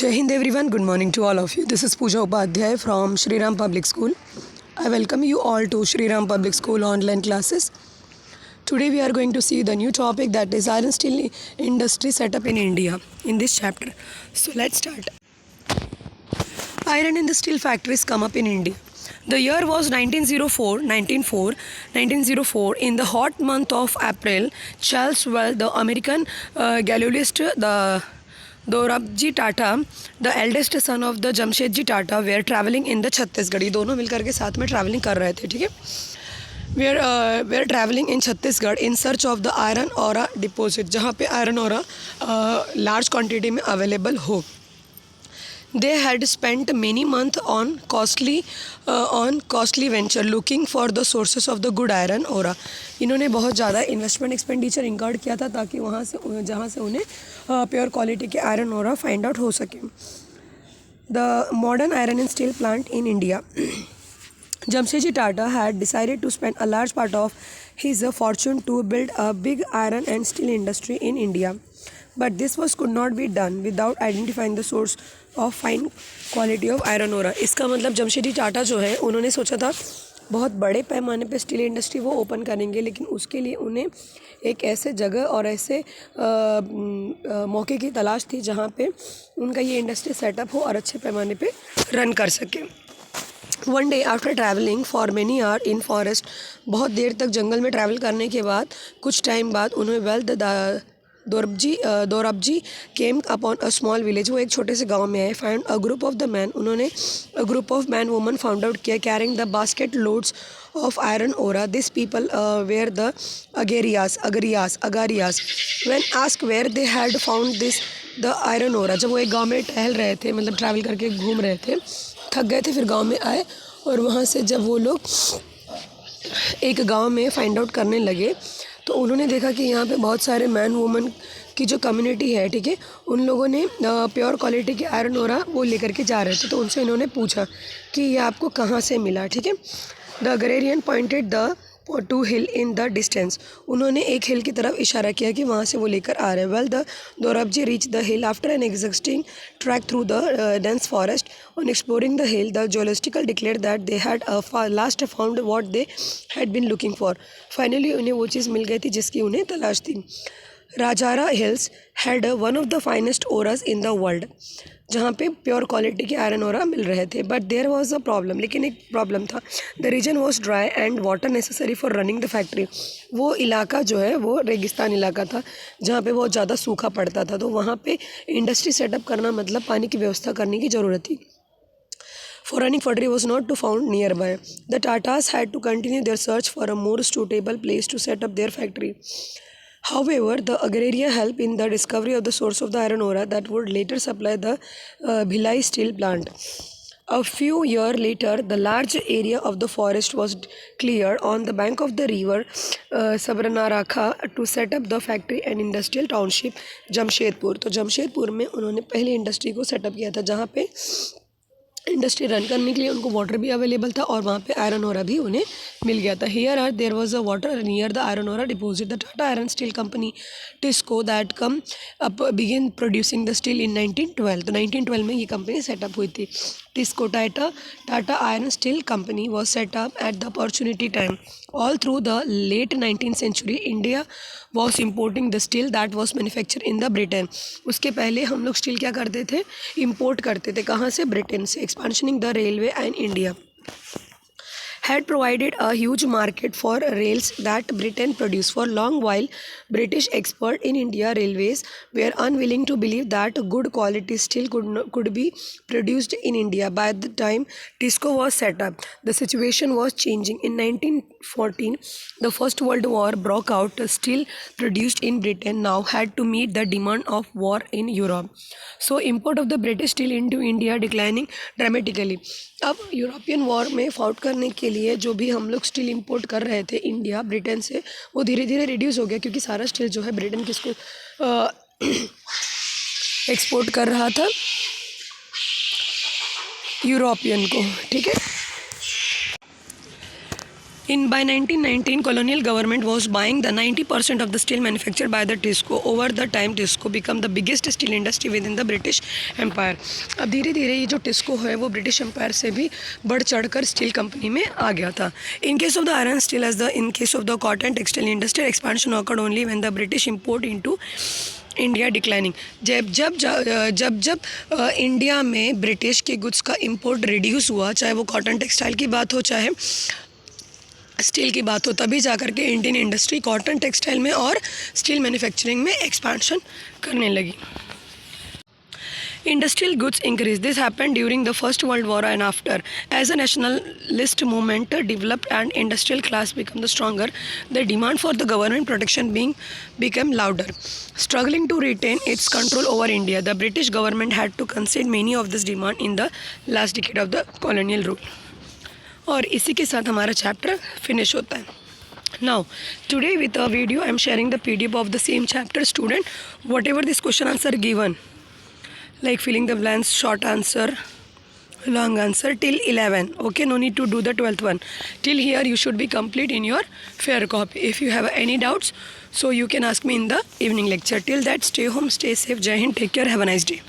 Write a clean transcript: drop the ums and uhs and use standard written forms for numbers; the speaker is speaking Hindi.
Jai Hind everyone, good morning to all of you. This is Pooja Upadhyay from Shri Ram Public School. I welcome you all to Shri Ram Public School online classes. Today we are going to see the new topic, that is iron steel industry setup in India in this chapter. So let's start. Iron and the steel factories come up in India. The year was 1904. In the hot month of April, Charles Well, the American galleolist, the Dorabji Tata, the eldest son of the Jamshedji Tata, were traveling in the Chhattisgarh. ये दोनों मिलकर के साथ में ट्रैवलिंग कर रहे थे, ठीक है. वे travelling in Chhattisgarh in search of the iron ore deposit, जहाँ पे आयरन ओरा लार्ज क्वांटिटी में अवेलेबल हो. They had spent many months on costly venture looking for the sources of the good iron ore. इन्होंने बहुत ज़्यादा इन्वेस्टमेंट एक्सपेंडिचर इंकर्ड किया था ताकि वहाँ से जहाँ से उन्हें प्योर क्वालिटी के आयरन ओरा फाइंड आउट हो सके. The modern iron and steel plant in India. Jamshedji Tata had decided to spend a large part of his fortune to build a big iron and steel industry in India. But this could not be done without identifying the source of fine quality of iron ore. इसका मतलब जमशेदजी टाटा जो है उन्होंने सोचा था बहुत बड़े पैमाने पे स्टील इंडस्ट्री वो ओपन करेंगे, लेकिन उसके लिए उन्हें एक ऐसे जगह और ऐसे मौके की तलाश थी जहाँ पे उनका ये इंडस्ट्री सेटअप हो और अच्छे पैमाने पे रन कर सके. One day after travelling for many hour in forest, बहुत देर तक जंगल में ट्रैवल करने के बाद कुछ टाइम बाद उन्हें Dorabji came upon a small village, वो एक छोटे से गांव में आए. Find a group of the man, उन्होंने a group of man woman found out किया carrying the basket loads of iron ore. This people were the Agarias. When ask where they had found this the iron ore, जब वो एक गाँव में टहल रहे थे, मतलब ट्रैवल करके घूम रहे थे, थक गए थे, फिर गांव में आए और वहाँ से जब वो लोग एक गांव में फाइंड आउट करने लगे तो उन्होंने देखा कि यहाँ पे बहुत सारे मैन वुमन की जो कम्युनिटी है, ठीक है, उन लोगों ने प्योर क्वालिटी के आयरन ओरा वो लेकर के जा रहे थे. तो उनसे इन्होंने पूछा कि ये आपको कहाँ से मिला, ठीक है. The agrarian pointed the two hill in the distance, उन्होंने एक हिल की तरफ इशारा किया कि वहाँ से वो लेकर आ रहे हैं. Well the Dorabji reach the hill after an existing track through the dense forest. On exploring the hill the geological declare that they had last found what they had been looking for. Finally उन्हें वो चीज़ मिल गई थी जिसकी उन्हें तलाश थी. Rajhara hills had one of the finest ores in the world, जहाँ पे प्योर क्वालिटी के आयरन ओरा मिल रहे थे. But there was a problem, लेकिन एक प्रॉब्लम था. The reason was dry and water necessary for running the factory. वो इलाका जो है वो रेगिस्तान इलाका था जहाँ पे बहुत ज़्यादा सूखा पड़ता था, तो वहाँ पे इंडस्ट्री सेटअप करना मतलब पानी की व्यवस्था करने की ज़रूरत थी. For running factory was not to found nearby. The Tatas had to continue their search for a more suitable place to set up their factory. However, the agraria helped in the discovery of the source of the iron ore that would later supply the Bhilai steel plant. A few years later, the large area of the forest was cleared on the bank of the river Sabranaraka to set up the factory and industrial township Jamshedpur. तो जमशेदपुर में उन्होंने पहली इंडस्ट्री को सेटअप किया था जहाँ पे इंडस्ट्री रन करने के लिए उनको वाटर भी अवेलेबल था और वहाँ पे आयरन ओरा भी उन्हें मिल गया था. Here are there was a water near the iron ore deposit. The Tata iron steel company TISCO that come up begin producing the steel in 1912. तो 1912 में ये कंपनी सेटअप हुई थी. TISCO Tata iron steel company was setup at the opportunity time. All through the late 19th century India was importing the steel that was manufacture in the Britain. उसके पहले हम लोग स्टील क्या करते थे, इम्पोर्ट करते थे. कहाँ से? ब्रिटेन से. Expanding the railway and India had provided a huge market for rails that Britain produced. For long while, British experts in India railways were unwilling to believe that good quality steel could be produced in India. By the time TISCO was set up, the situation was changing. In 1914, the First World War broke out. Steel produced in Britain now had to meet the demand of war in Europe. So, import of the British steel into India declining dramatically. अब यूरोपियन वॉर में फाउट करने के लिए जो भी हम लोग स्टील इंपोर्ट कर रहे थे इंडिया ब्रिटेन से, वो धीरे धीरे रिड्यूस हो गया क्योंकि सारा स्टील जो है ब्रिटेन किसको एक्सपोर्ट कर रहा था, यूरोपियन को, ठीक है. By 1919, colonial government was buying the 90% of the steel manufactured by the TISCO. Over the time, TISCO became the biggest steel industry within the British Empire. अब धीरे धीरे ये जो टिस्को है वो ब्रिटिश एम्पायर से भी बढ़ चढ़कर स्टील कंपनी में आ गया था. In case of the iron steel as the in case of the cotton textile industry expansion occurred only when the British import into India declining. जब इंडिया में ब्रिटिश के गुड्स का इंपोर्ट रिड्यूस हुआ, चाहे वो कॉटन टेक्सटाइल की बात हो चाहे स्टील की बात हो, तभी जा कर के इंडियन इंडस्ट्री कॉटन टेक्सटाइल में और स्टील मैन्युफैक्चरिंग में एक्सपेंशन करने लगी. Industrial goods increased. This happened during the First World War and after. As a nationalist movement developed and industrial class became the stronger, the demand for the government protection became louder. Struggling to retain its control over India, the British government had to concede many of this demand in the last decade of the colonial rule. और इसी के साथ हमारा चैप्टर फिनिश होता है. Now, today with a video, I am sharing the PDF of the same chapter. Student, whatever this question answer given, like filling the blanks, short answer, long answer till 11. Okay, no need to do the 12th one. Till here you should be complete in your fair copy. If you have any doubts, so you can ask me in the evening lecture. Till that, stay home, stay safe. Jai Hind, take care, have a nice day.